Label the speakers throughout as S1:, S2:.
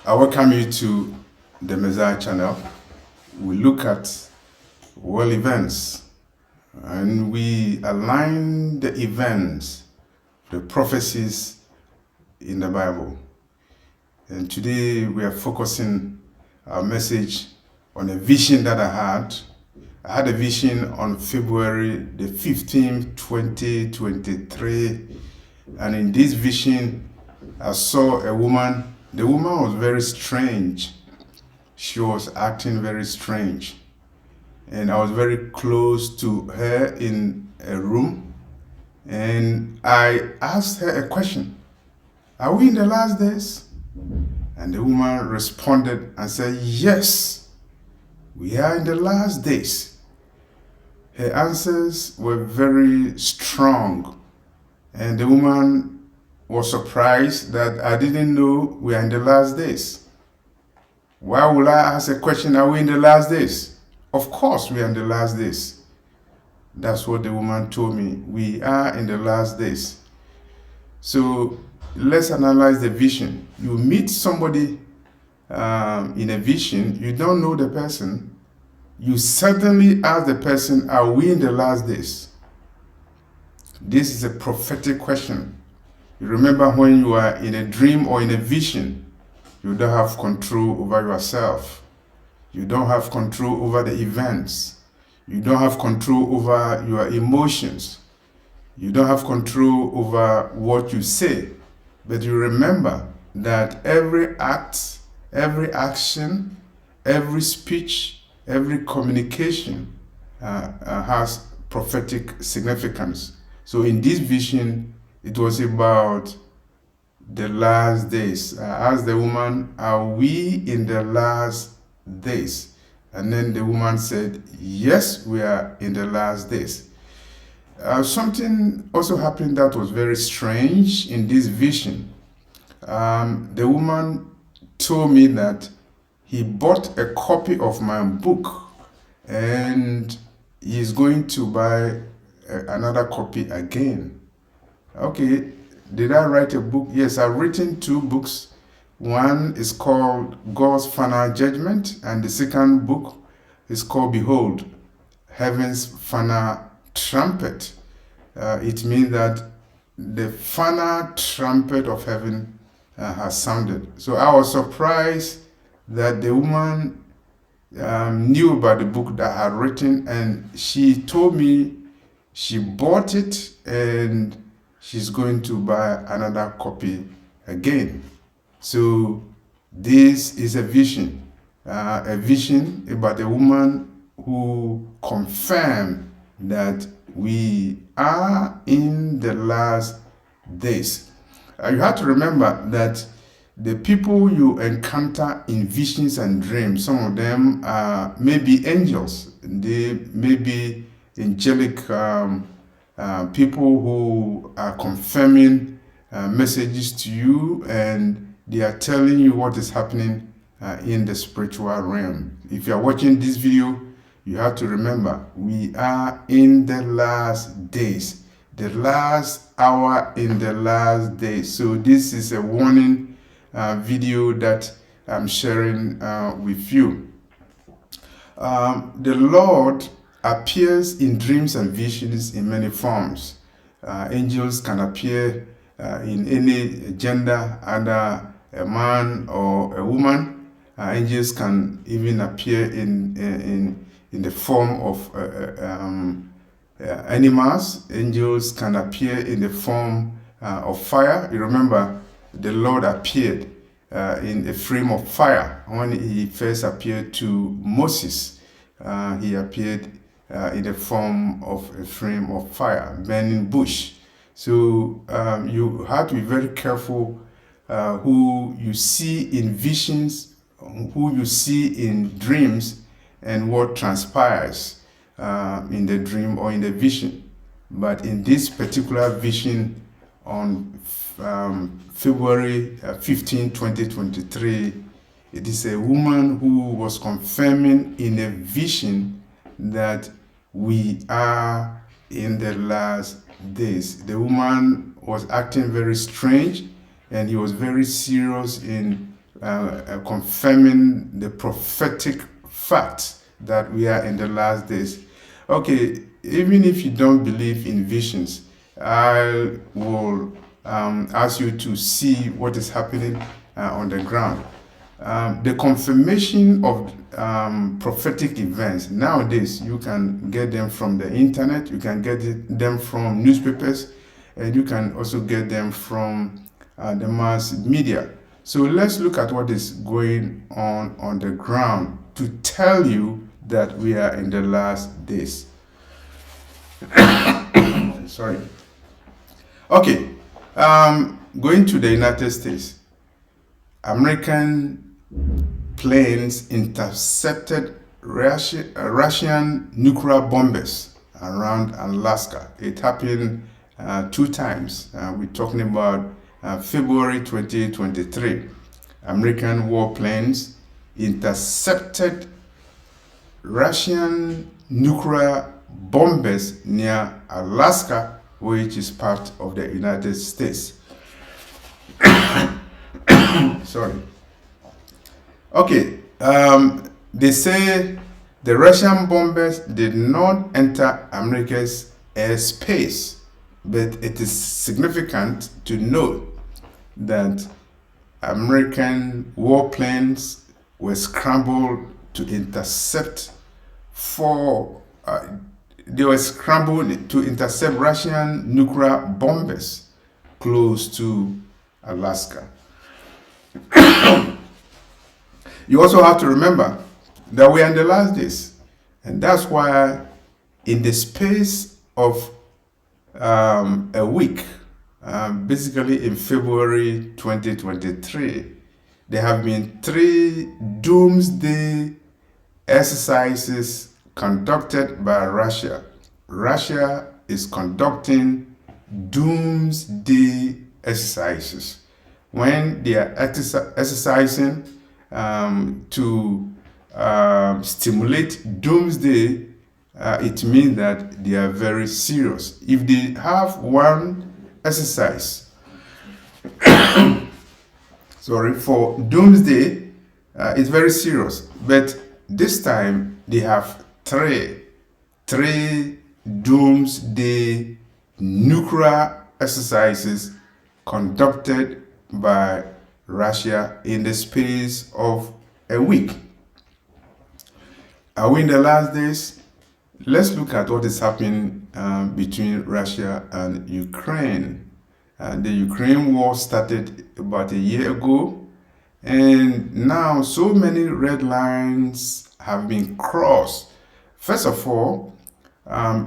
S1: I welcome you to the Messiah channel. We look at world events and we align the events, the prophecies in the Bible. And today we are focusing our message on a vision that I had. I had a vision on February the 15th, 2023. And in this vision, I saw a woman. The woman was very strange. She was acting very strange. And I was very close to her in a room. And I asked her a question. Are we in the last days? And the woman responded and said, yes, we are in the last days. Her answers were very strong. And the woman was surprised that I didn't know we are in the last days. Why would I ask a question, are we in the last days? Of course we are in the last days. That's what the woman told me. We are in the last days. So let's analyze the vision. You meet somebody in a vision, you don't know the person. You certainly ask the person, are we in the last days? This is a prophetic question. You remember when you are in a dream or in a vision, you don't have control over yourself. You don't have control over the events. You don't have control over your emotions. You don't have control over what you say. But you remember that every act, every action, every speech, every communication has prophetic significance. So in this vision, it was about the last days. I asked the woman, are we in the last days? And then the woman said, yes, we are in the last days. Something also happened that was very strange in this vision. The woman told me that he bought a copy of my book and he's going to buy another copy again. Okay, did I write a book? Yes, I've written 2 books. One is called God's Final Judgment, and the second book is called Behold, Heaven's Final Trumpet. It means that the final trumpet of heaven has sounded. So I was surprised that the woman knew about the book that I had written, and she told me she bought it and she's going to buy another copy again. So this is a vision about a woman who confirmed that we are in the last days. You have to remember that the people you encounter in visions and dreams, some of them are maybe angels. They may be angelic people who are confirming messages to you, and they are telling you what is happening in the spiritual realm. If you are watching this video, you have to remember we are in the last days, the last hour in the last days. So this is a warning video that I'm sharing with you. The Lord appears in dreams and visions in many forms. Angels can appear in any gender, either a man or a woman. Angels can even appear in the form of animals. Angels can appear in the form of fire. You remember the Lord appeared in a frame of fire when he first appeared to Moses. He appeared in the form of a frame of fire, burning bush. So you have to be very careful who you see in visions, who you see in dreams, and what transpires in the dream or in the vision. But in this particular vision on February 15, 2023, it is a woman who was confirming in a vision that we are in the last days. The woman was acting very strange, and he was very serious in confirming the prophetic fact that we are in the last days. Okay, even if you don't believe in visions, I will ask you to see what is happening on the ground. The confirmation of prophetic events nowadays, you can get them from the internet, you can get them from newspapers, and you can also get them from the mass media. So let's look at what is going on the ground to tell you that we are in the last days. Sorry. Okay, going to the United States. American planes intercepted Russian nuclear bombers around Alaska. It happened 2 times. We're talking about February 2023. American warplanes intercepted Russian nuclear bombers near Alaska, which is part of the United States. Sorry. Okay, they say the Russian bombers did not enter America's airspace, but it is significant to note that American warplanes were scrambled to intercept Russian nuclear bombers close to Alaska. You also have to remember that we are in the last days, and that's why in the space of a week, basically in February 2023, there have been 3 doomsday exercises conducted by Russia. Russia is conducting doomsday exercises. When they are exercising to stimulate doomsday, it means that they are very serious. If they have one exercise, for doomsday, it's very serious. But this time they have three doomsday nuclear exercises conducted by Russia in the space of a week. Are we in the last days? Let's look at what is happening between Russia and Ukraine. The Ukraine war started about a year ago, and now so many red lines have been crossed. First of all,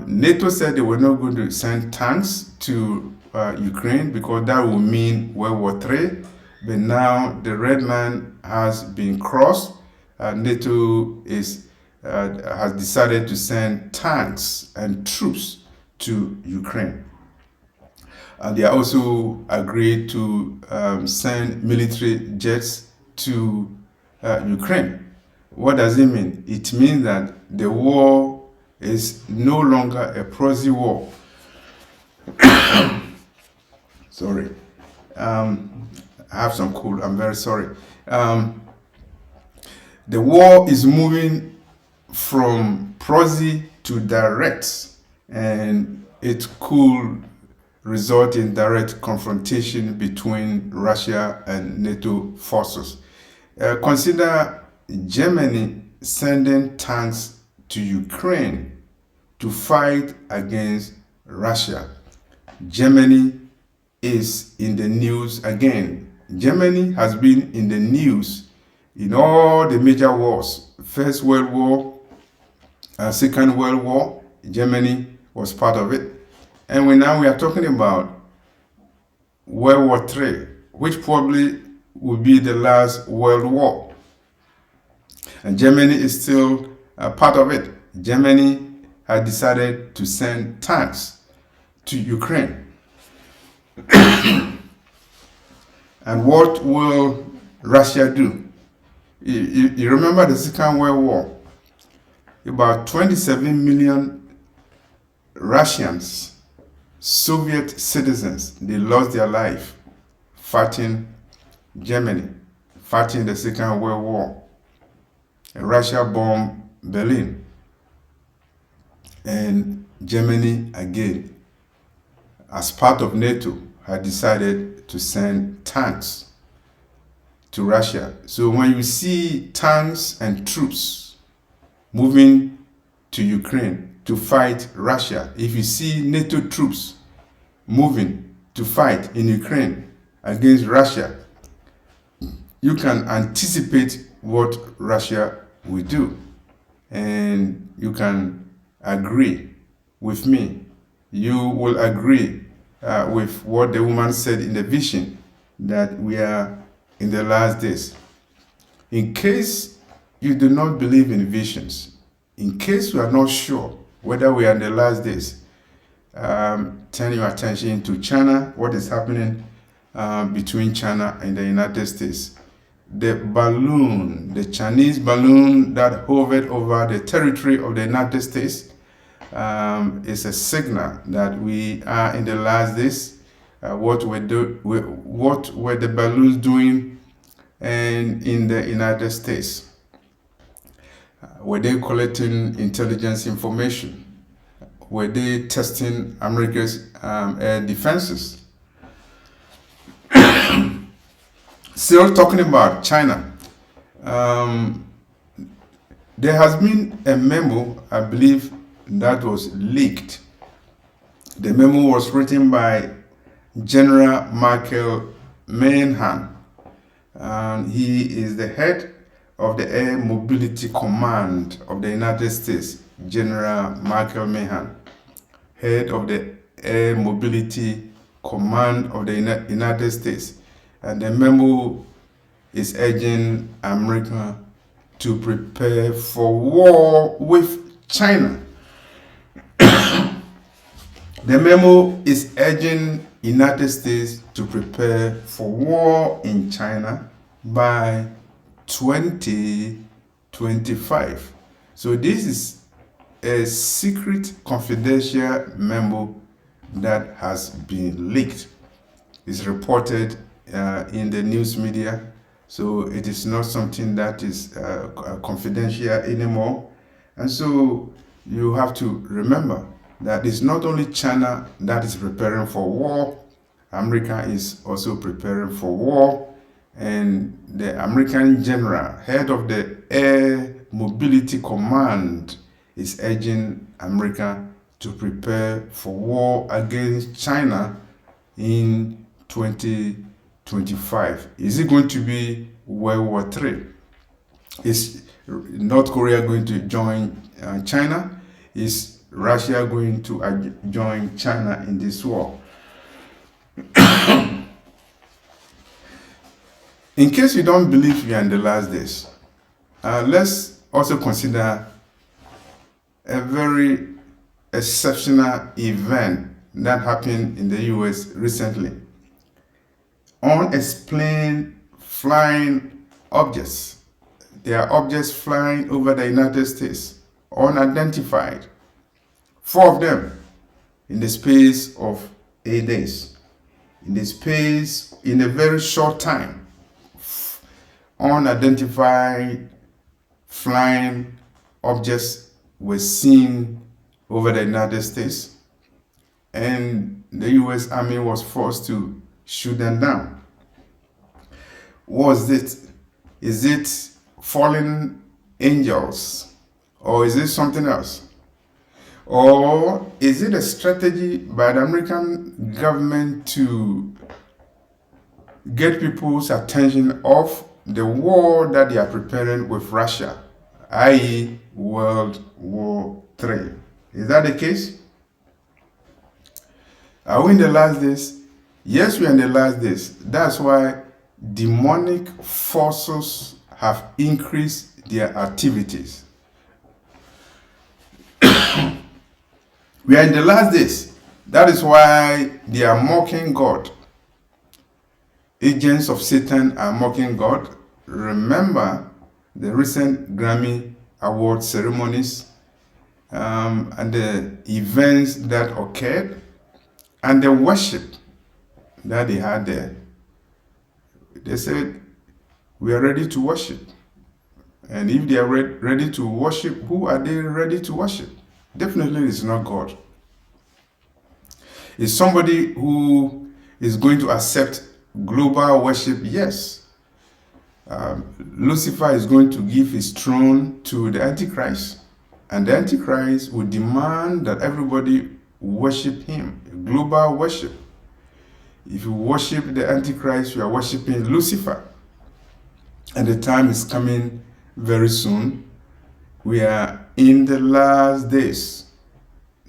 S1: NATO said they were not going to send tanks to Ukraine because that would mean World War III. But now the red line has been crossed. NATO has decided to send tanks and troops to Ukraine. And they also agreed to send military jets to Ukraine. What does it mean? It means that the war is no longer a proxy war. Sorry. I have some cold. I'm very sorry. The war is moving from proxy to direct, and it could result in direct confrontation between Russia and NATO forces. Consider Germany sending tanks to Ukraine to fight against Russia. Germany is in the news again. Germany has been in the news in all the major wars. First World War, Second World War, Germany was part of it. And now we are talking about World War III, which probably will be the last world war. And Germany is still a part of it. Germany has decided to send tanks to Ukraine. And what will Russia do? You remember the Second World War? About 27 million Russians, Soviet citizens, they lost their life fighting Germany, fighting the Second World War. And Russia bombed Berlin. And Germany, again, as part of NATO, had decided to send tanks to Russia. So when you see tanks and troops moving to Ukraine to fight Russia, if you see NATO troops moving to fight in Ukraine against Russia, you can anticipate what Russia will do. And you can agree with me. You will agree with what the woman said in the vision, that we are in the last days. In case you do not believe in visions, in case you are not sure whether we are in the last days, turn your attention to China, what is happening between China and the United States. The balloon, the Chinese balloon that hovered over the territory of the United States, is a signal that we are in the last days. What were the balloons doing and in the United States? Were they collecting intelligence information? Were they testing America's air defenses? Still talking about China, there has been a memo, I believe, that was leaked. The memo was written by General Michael Mahan. He is the head of the Air Mobility Command of the United States. General Michael Mahan, head of the Air Mobility Command of the United States. And the memo is urging America to prepare for war with China. The memo is urging United States to prepare for war in China by 2025. So this is a secret confidential memo that has been leaked. It's reported in the news media, so it is not something that is confidential anymore. And so you have to remember that it's not only China that is preparing for war, America is also preparing for war. And the American general, head of the Air Mobility Command, is urging America to prepare for war against China in 2025. Is it going to be World War III? Is North Korea going to join China? Is Russia going to join China in this war? In case you don't believe we are in the last days, let's also consider a very exceptional event that happened in the US recently. Unexplained flying objects. There are objects flying over the United States, unidentified. 4 of them in the space of 8 days. In a very short time, unidentified flying objects were seen over the United States, and the US Army was forced to shoot them down. Was it? Is it fallen angels? Or is it something else? Or is it a strategy by the American government to get people's attention off the war that they are preparing with Russia, i.e. World War III? Is that the case? Are we in the last days? Yes, we are in the last days. That's why demonic forces have increased their activities. We are in the last days. That is why they are mocking God. Agents of Satan are mocking God. Remember the recent Grammy Award ceremonies and the events that occurred and the worship that they had there. They said we are ready to worship. And if they are ready to worship, who are they ready to worship? Definitely it's not God. Is somebody who is going to accept global worship? Yes. Lucifer is going to give his throne to the Antichrist, and the Antichrist will demand that everybody worship him, global worship. If you worship the Antichrist, you are worshiping Lucifer. And the time is coming very soon. We are in the last days.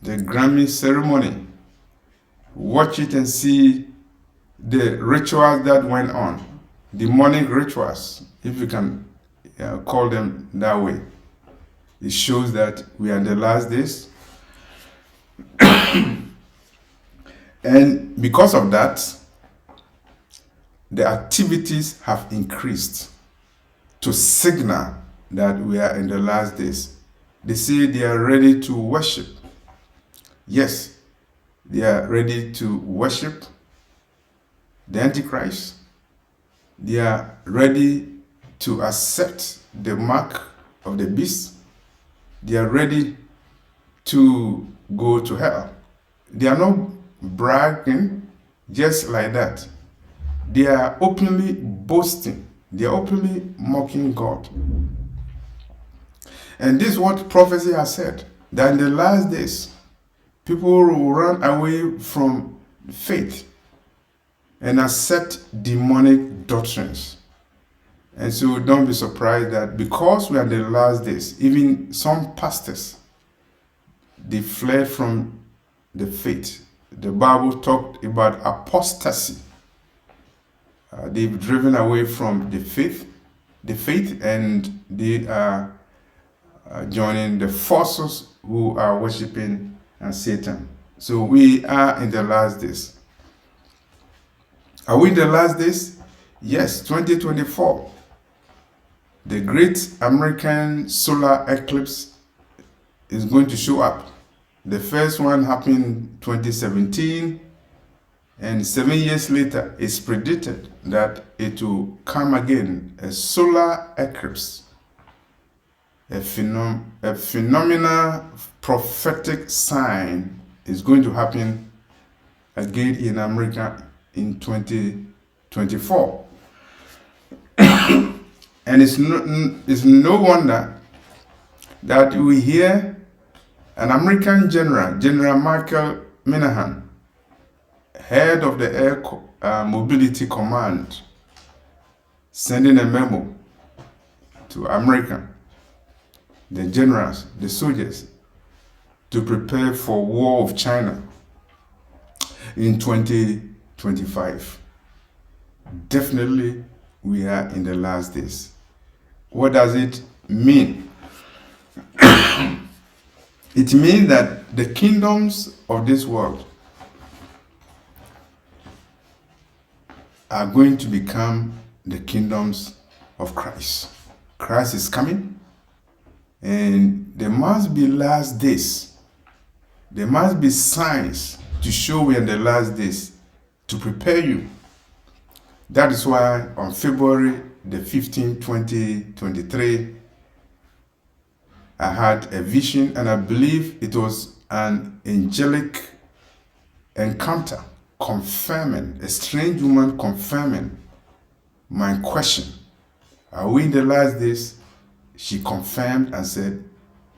S1: The Grammy ceremony. Watch it and see the rituals that went on. Demonic rituals, if you can call them that way. It shows that we are in the last days. And because of that, the activities have increased to signal that we are in the last days. They say they are ready to worship. Yes, they are ready to worship the Antichrist. They are ready to accept the mark of the beast. They are ready to go to hell. They are not bragging just like that. They are openly boasting. They are openly mocking God. And this is what prophecy has said, that in the last days, people will run away from faith and accept demonic doctrines. And so don't be surprised that because we are in the last days, even some pastors, they fled from the faith. The Bible talked about apostasy. They've driven away from the faith, and they are joining the forces who are worshiping Satan. So we are in the last days. Are we in the last days? Yes, 2024. The great American solar eclipse is going to show up. The first one happened in 2017, and 7 years later, it's predicted that it will come again, a solar eclipse, a phenomenal prophetic sign is going to happen again in America in 2024. And it's no wonder that we hear an American General Michael Minahan, head of the Air Mobility Command, sending a memo to America, the generals, the soldiers, to prepare for war of China in 2025. Definitely, we are in the last days. What does it mean? It means that the kingdoms of this world are going to become the kingdoms of Christ. Christ is coming, and there must be last days. There must be signs to show we are in the last days to prepare you. That is why on February the 15th, 2023, I had a vision, and I believe it was an angelic encounter confirming, a strange woman confirming my question. Are we in the last days? She confirmed and said,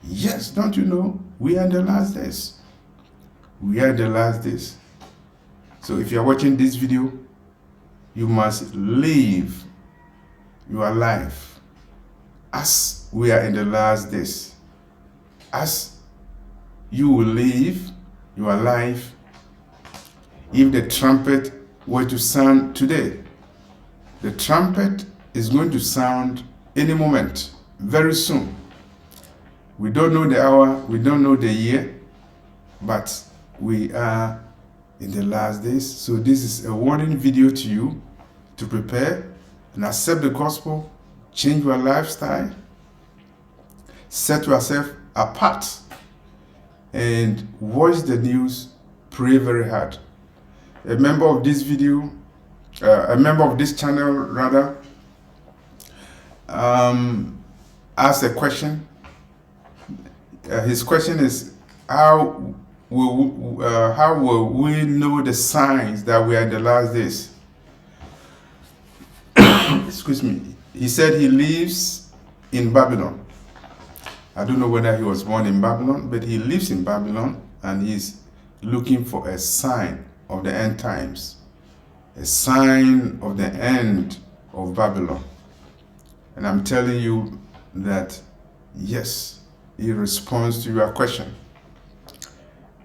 S1: yes, don't you know? We are in the last days. We are in the last days. So if you are watching this video, you must live your life as we are in the last days. As you will live your life, if the trumpet were to sound today, the trumpet is going to sound any moment, very soon. We don't know the hour, we don't know the year, but we are in the last days. So this is a warning video to you to prepare and accept the gospel, change your lifestyle, set yourself apart, and watch the news, pray very hard. A member of this channel rather, asked a question. His question is, how will we know the signs that we are in the last days? Excuse me. He said he lives in Babylon. I don't know whether he was born in Babylon, but he lives in Babylon, and he's looking for a sign of the end times, a sign of the end of Babylon. And I'm telling you that, yes, he responds to your question.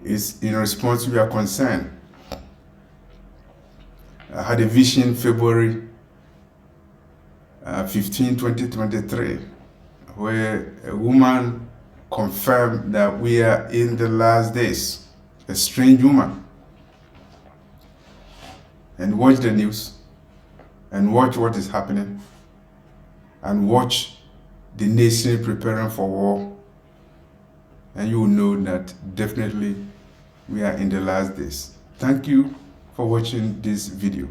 S1: It's in response to your concern. I had a vision February 15, 2023, where a woman confirmed that we are in the last days. A strange woman. And watch the news, and watch what is happening, and watch the nation preparing for war, and you will know that definitely we are in the last days. Thank you for watching this video.